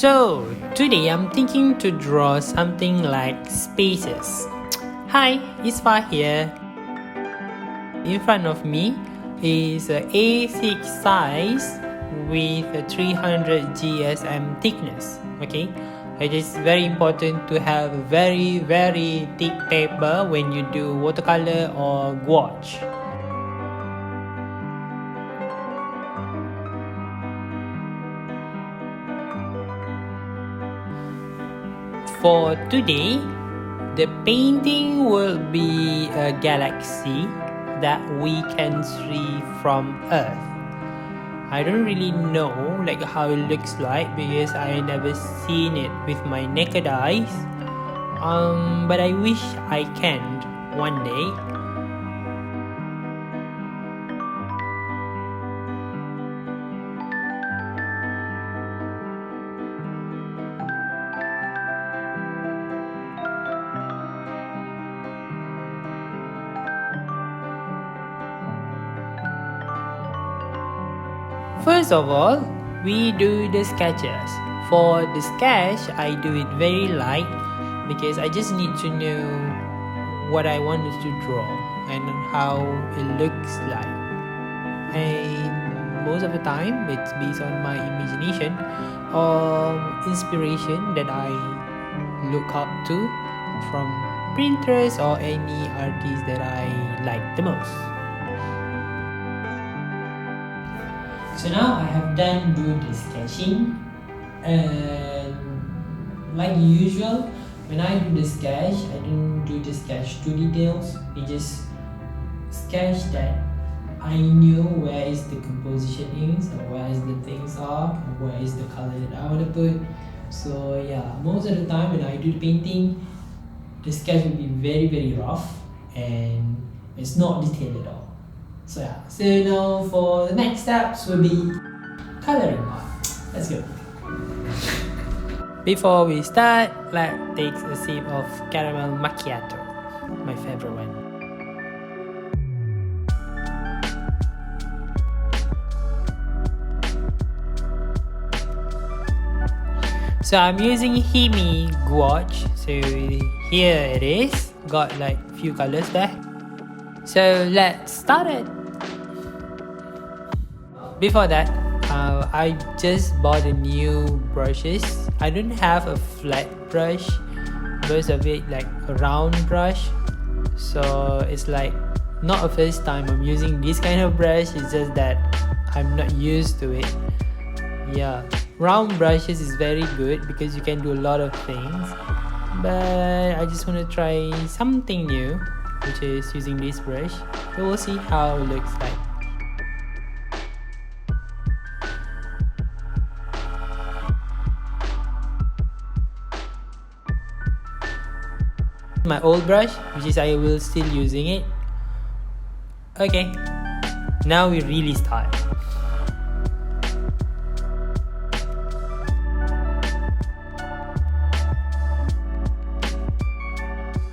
So, today I'm thinking to draw something like spaces. Hi, Isfa here. In front of me is a A6 size with a 300 GSM thickness. Okay, it is very important to have very thick paper when you do watercolor or gouache. For today, the painting will be a galaxy that we can see from Earth. I don't really know how it looks like because I never seen it with my naked eyes. But I wish I can one day. First of all, we do the sketches. For the sketch, I do it very light because I just need to know what I wanted to draw and how it looks like. And most of the time, it's based on my imagination or inspiration that I look up to from Pinterest or any artist that I like the most. So now I have done the sketching, and like usual, when I do the sketch, I don't do the sketch to details. I just sketch that I know where is the composition is, or where is the things are, or where is the color that I want to put. So yeah, most of the time when I do the painting, the sketch will be very rough and it's not detailed at all. So yeah, so now for the next steps will be coloring part. Let's go. Before we start, let's take a sip of caramel macchiato, my favorite one. So I'm using Himi Gouache. So here it is. Got few colors there. So let's start it. Before that, I just bought a new brushes. I don't have a flat brush. Most of it a round brush. So it's not a first time I'm using this kind of brush. It's just that I'm not used to it. Yeah, round brushes is very good because you can do a lot of things. But I just want to try something new, which is using this brush. So we'll see how it looks like. My old brush, which is I will still using it. Okay, now we really start.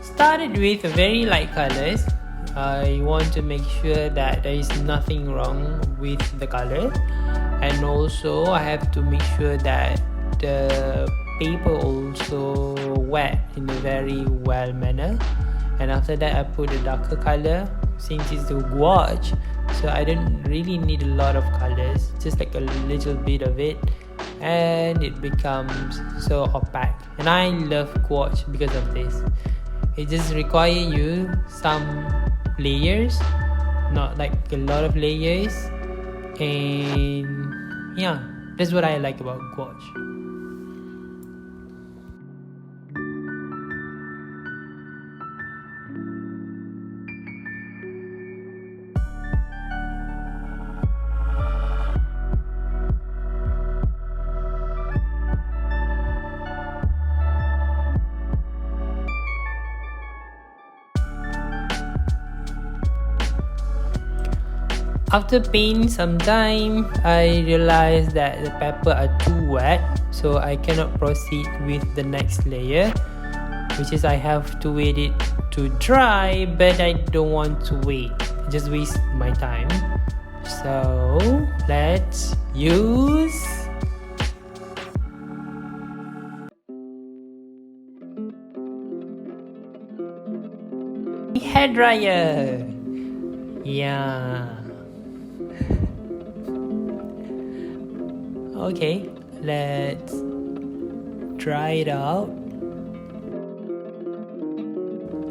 Started with very light colors. I want to make sure that there is nothing wrong with the color, and also I have to make sure that the paper also wet in a very well manner. And after that, I put a darker color since it's the gouache, so I don't really need a lot of colors, just a little bit of it, and it becomes so opaque. And I love gouache because of this. It just requires you some layers, not a lot of layers, and yeah, that's what I like about gouache. After painting some time, I realized that the paper are too wet, so I cannot proceed with the next layer, which is I have to wait it to dry, but I don't want to wait, just waste my time. So let's use hairdryer. Yeah. Okay, let's dry it out.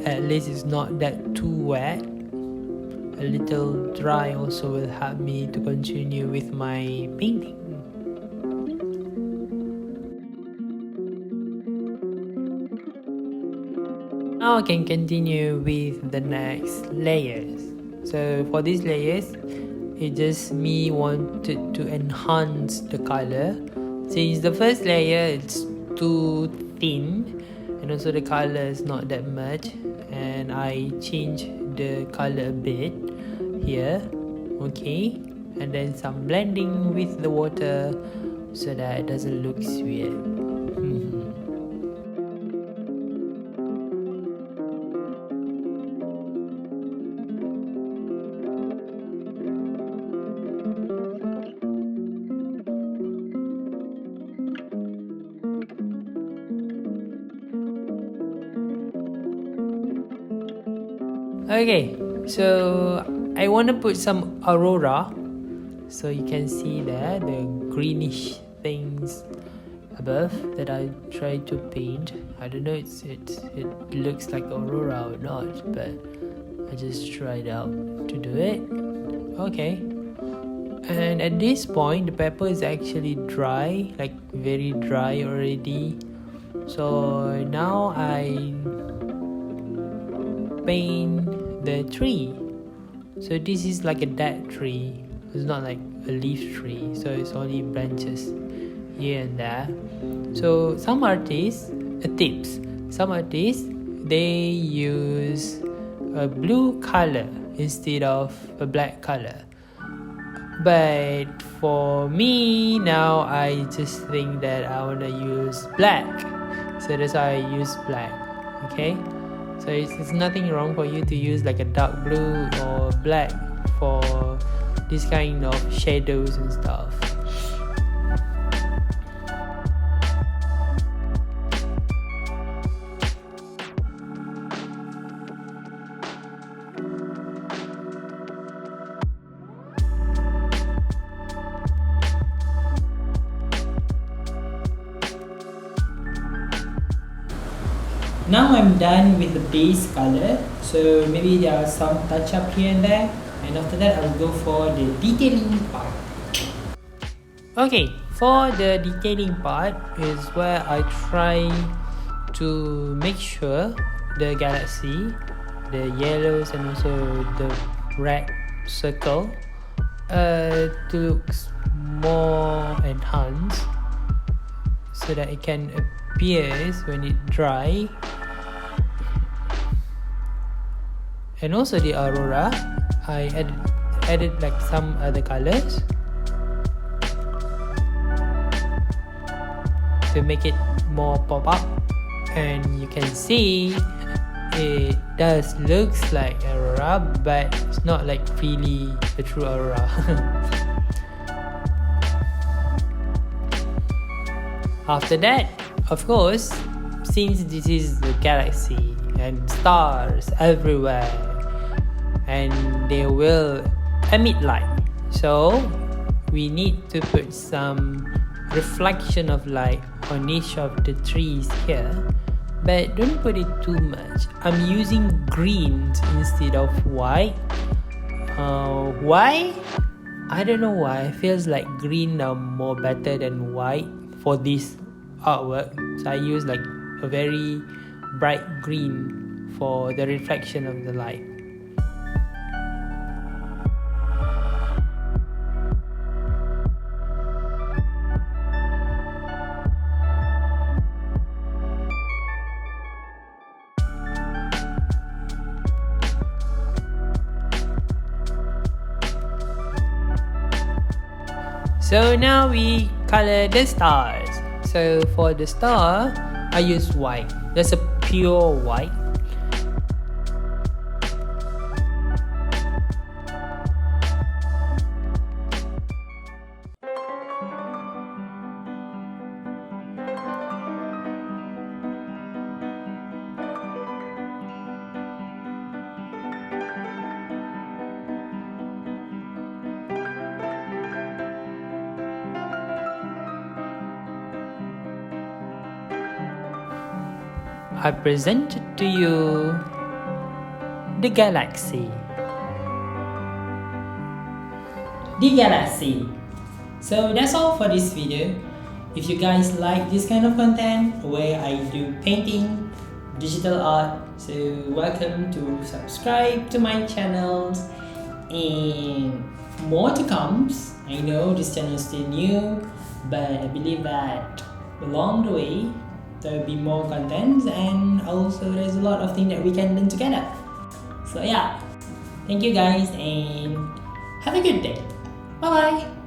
At least it's not that too wet. A little dry also will help me to continue with my painting. Now I can continue with the next layers. So for these layers, it just me wanted to enhance the color. Since the first layer it's too thin and also the color is not that much, and I change the color a bit here. Okay, and then some blending with the water so that it doesn't look weird. Okay, so I want to put some aurora, so you can see there the greenish things above that I try to paint. I don't know it looks like aurora or not, but I just tried out to do it. Okay, and at this point the pepper is actually dry, like very dry already. So now I paint the tree. So this is like a dead tree. It's not like a leaf tree, so it's only branches here and there. So some artists, some artists they use a blue color instead of a black color. But for me now, I just think that I want to use black, so that's why I use black. Okay, so it's nothing wrong for you to use like a dark blue or black for this kind of shadows and stuff. Now I'm done with the base color, so maybe there are some touch up here and there, and after that I will go for the detailing part. Okay, for the detailing part is where I try to make sure the galaxy, the yellows and also the red circle to look more enhanced so that it can appear when it dry. And also the aurora, I added like some other colors to make it more pop up, and you can see it does looks like aurora, but it's not like really the true aurora. After that, of course, since this is the galaxy and stars everywhere, and they will emit light, so we need to put some reflection of light on each of the trees here, but don't put it too much. I'm using greens instead of white. Why? I don't know why. It feels like green are more better than white for this artwork, so I use like a very bright green for the reflection of the light. So now we color the stars. So for the star, I use white. That's a pure white. I presented to you the galaxy. The galaxy. So that's all for this video. If you guys like this kind of content where I do painting, digital art, so welcome to subscribe to my channels, and more to come. I know this channel is still new, but I believe that along the way there will be more contents, and also there's a lot of things that we can learn together. So yeah, thank you guys and have a good day. Bye bye.